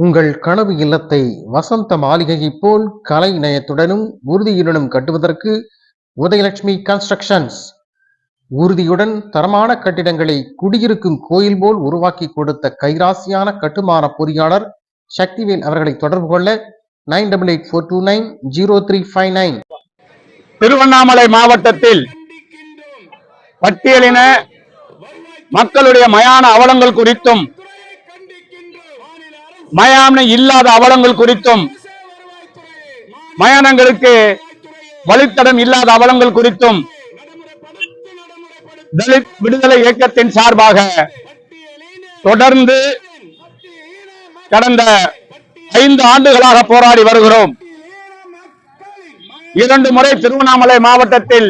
உங்கள் கனவு இல்லத்தை வசந்த மாளிகையைப் போல் கலை நயத்துடனும் உறுதியுடனும் கட்டுவதற்கு உதயலட்சுமி கன்ஸ்ட்ரக்ஷன்ஸ். உறுதியுடன் தரமான கட்டிடங்களை குடியிருக்கும் கோயில் போல் உருவாக்கி கொடுத்த கைராசியான கட்டுமான பொறியாளர் சக்திவேல் அவர்களை தொடர்பு கொள்ள 9884290359. திருவண்ணாமலை மாவட்டத்தில் பட்டியலின மக்களுடைய மயான அவலங்கள் குறித்தும் மயானம் இல்லாத அவலங்கள் குறித்தும் மயானங்களுக்கு வழித்தடம் இல்லாத அவலங்கள் குறித்தும் தலித் விடுதலை இயக்கத்தின் சார்பாக தொடர்ந்து கடந்த 5 ஆண்டுகளாக போராடி வருகிறோம். 2 முறை திருவண்ணாமலை மாவட்டத்தில்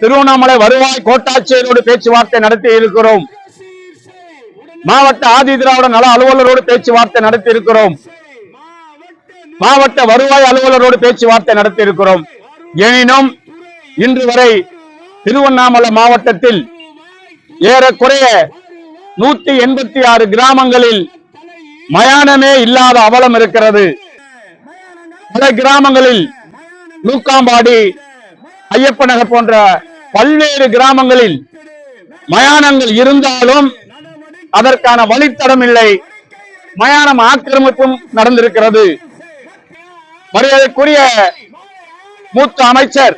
திருவண்ணாமலை வருவாய் கோட்டாட்சியரோடு பேச்சுவார்த்தை நடத்தி இருக்கிறோம். மாவட்ட ஆதி திராவிட நல அலுவலரோடு பேச்சுவார்த்தை நடத்தி இருக்கிறோம். மாவட்ட வருவாய் அலுவலரோடு பேச்சுவார்த்தை நடத்தி இருக்கிறோம். எனினும் இன்று வரை திருவண்ணாமலை மாவட்டத்தில் ஏறக்குறைய 186 கிராமங்களில் மயானமே இல்லாத அவலம் இருக்கிறது. பல கிராமங்களில் லூக்காம்பாடி, ஐயப்ப நகர் போன்ற பல்வேறு கிராமங்களில் மயானங்கள் இருந்தாலும் அதற்கான வழித்தடம் இல்லை. மயானம் ஆக்கிரமிப்பும் நடந்திருக்கிறது. மரியாதைக்குரிய மூத்த அமைச்சர்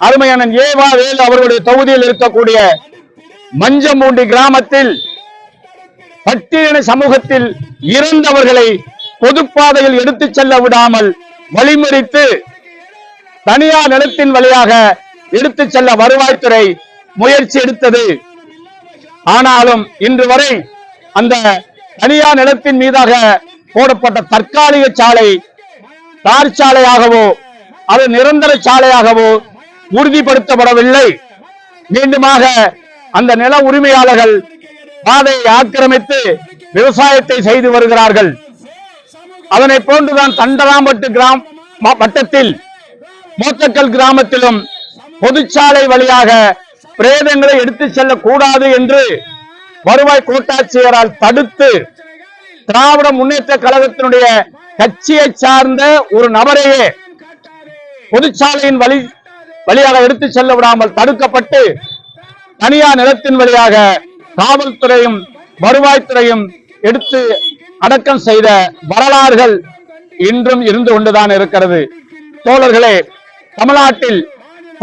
அருமையண்ணன் ஏவா வேலு அவர்களுடைய தொகுதியில் இருக்கக்கூடிய மஞ்சம்பூண்டி கிராமத்தில் பட்டியலின சமூகத்தில் இறந்தவர்களை பொதுப்பாதையில் எடுத்துச் செல்ல விடாமல் வழிமறித்து தனியார் நிலத்தின் வழியாக எடுத்துச் செல்ல வருவாய்த்துறை முயற்சி எடுத்தது. ஆனாலும் இன்று வரை அந்த தனியார் நிலத்தின் மீதாக போடப்பட்ட தற்காலிக சாலை தார் சாலையாகவோ அது நிரந்தர சாலையாகவோ உறுதிப்படுத்தப்படவில்லை. மீண்டுமாக அந்த நில உரிமையாளர்கள் பாதையை ஆக்கிரமித்து விவசாயத்தை செய்து வருகிறார்கள். அதனை போன்றுதான் தண்டராம்பட்டு வட்டத்தில் மோத்தக்கல் கிராமத்திலும் பொதுச்சாலை வழியாக பிரேதங்களை எடுத்துச் செல்லக்கூடாது என்று வருவாய் கோட்டாட்சியரால் தடுத்து திராவிட முன்னேற்ற கழகத்தினுடைய கட்சியை சார்ந்த ஒரு நபரையே பொதுச்சாலையின் வழியாக எடுத்துச் செல்ல விடாமல் தடுக்கப்பட்டு தனியார் நிலத்தின் வழியாக காவல்துறையும் வருவாய்த்துறையும் எடுத்து அடக்கம் செய்த வரலாறுகள் இன்றும் இருந்து கொண்டுதான் இருக்கிறது. தோழர்களே, தமிழ்நாட்டில்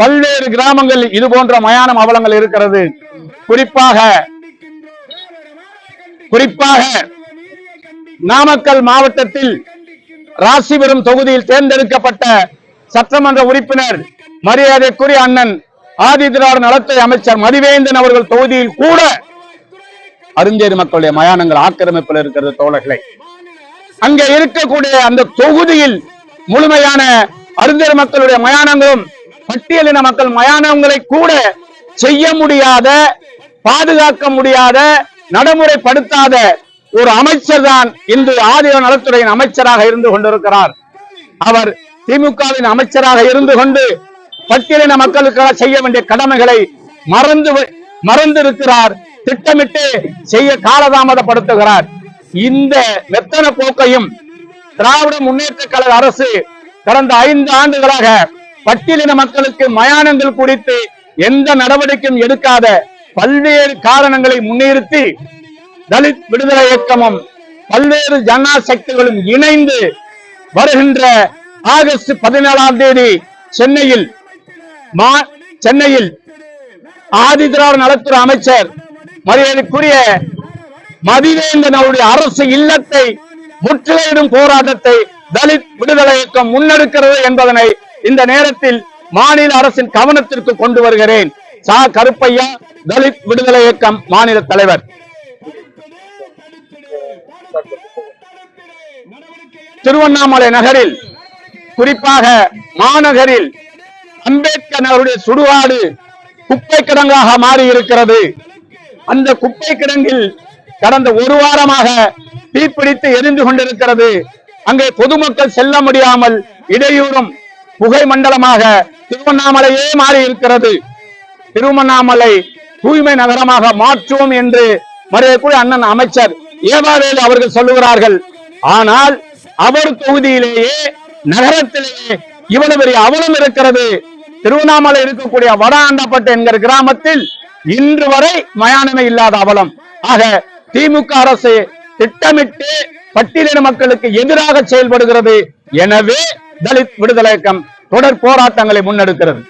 பல்வேறு கிராமங்களில் இது போன்ற மயானம் அவலங்கள் இருக்கிறது. குறிப்பாக நாமக்கல் மாவட்டத்தில் ராசிபுரம் தொகுதியில் தேர்ந்தெடுக்கப்பட்ட சட்டமன்ற உறுப்பினர் மரியாதைக்குரிய அண்ணன் ஆதி திராவிட நலத்துறை அமைச்சர் மதிவேந்தன் அவர்கள் தொகுதியில் கூட அருந்தேரி மக்களுடைய மயானங்கள் ஆக்கிரமிப்பில் இருக்கிறது. தோழர்களை, அங்கே இருக்கக்கூடிய அந்த தொகுதியில் முழுமையான அருந்தேரி மக்களுடைய மயானங்களும் பட்டியலின மக்கள் மயானங்களை கூட செய்ய முடியாத, பாதுகாக்க முடியாத, நடைமுறைப்படுத்தாத ஒரு அமைச்சர் தான் இன்று ஆதிர நலத்துறையின் அமைச்சராக இருந்து கொண்டிருக்கிறார். அவர் திமுகவின் அமைச்சராக இருந்து கொண்டு பட்டியலின மக்களுக்காக செய்ய வேண்டிய கடமைகளை மறந்திருக்கிறார். திட்டமிட்டு செய்ய காலதாமதப்படுத்துகிறார். இந்த மெத்தன போக்கையும் திராவிட முன்னேற்ற கழக அரசு கடந்த 5 ஆண்டுகளாக பட்டியலின மக்களுக்கு மயானங்கள் குறித்து எந்த நடவடிக்கையும் எடுக்காத பல்வேறு காரணங்களை முன்னிறுத்தி தலித் விடுதலை இயக்கமும் பல்வேறு ஜனசக்திகளும் இணைந்து வருகின்ற ஆகஸ்ட் 17ஆம் தேதி சென்னையில் ஆதி திராவிட நலத்துறை அமைச்சர் மரியாதைக்குரிய மதிவேந்தன் அவருடைய அரசு இல்லத்தை முற்றுகையிடும் போராட்டத்தை தலித் விடுதலை இயக்கம் முன்னெடுக்கிறது என்பதனை இந்த நேரத்தில் மாநில அரசின் கவனத்திற்கு கொண்டு வருகிறேன். சா கருப்பையா, தலித் விடுதலை இயக்கம் மாநில தலைவர். திருவண்ணாமலை நகரில், குறிப்பாக மாநகரில் அம்பேத்கர் நகருடைய சுடுகாடு குப்பை கிடங்காக மாறி இருக்கிறது. அந்த குப்பை கிடங்கில் கடந்த 1 வாரமாக தீப்பிடித்து எரிந்து கொண்டிருக்கிறது. அங்கே பொதுமக்கள் செல்ல முடியாமல் இடையூறும் புகை மண்டலமாக திருவண்ணாமலையே மாறி இருக்கிறது. திருவண்ணாமலை தூய்மை நகரமாக மாற்றுவோம் என்று மரியாதைக்குரிய அண்ணன் அமைச்சர் ஏவாவேலு அவர்கள் சொல்லுகிறார்கள். ஆனால் அவர் தொகுதியிலேயே நகரத்திலேயே இவ்வளவு பெரிய அவலம் இருக்கிறது. திருவண்ணாமலை இருக்கக்கூடிய வடாண்டப்பட்டு என்கிற கிராமத்தில் இன்று வரை மயானமே இல்லாத அவலம். ஆக திமுக அரசு திட்டமிட்டு பட்டியலின மக்களுக்கு எதிராக செயல்படுகிறது. எனவே தலித் விடுதலை இயக்கம் தொடர் போராட்டங்களை முன்னெடுக்கிறது.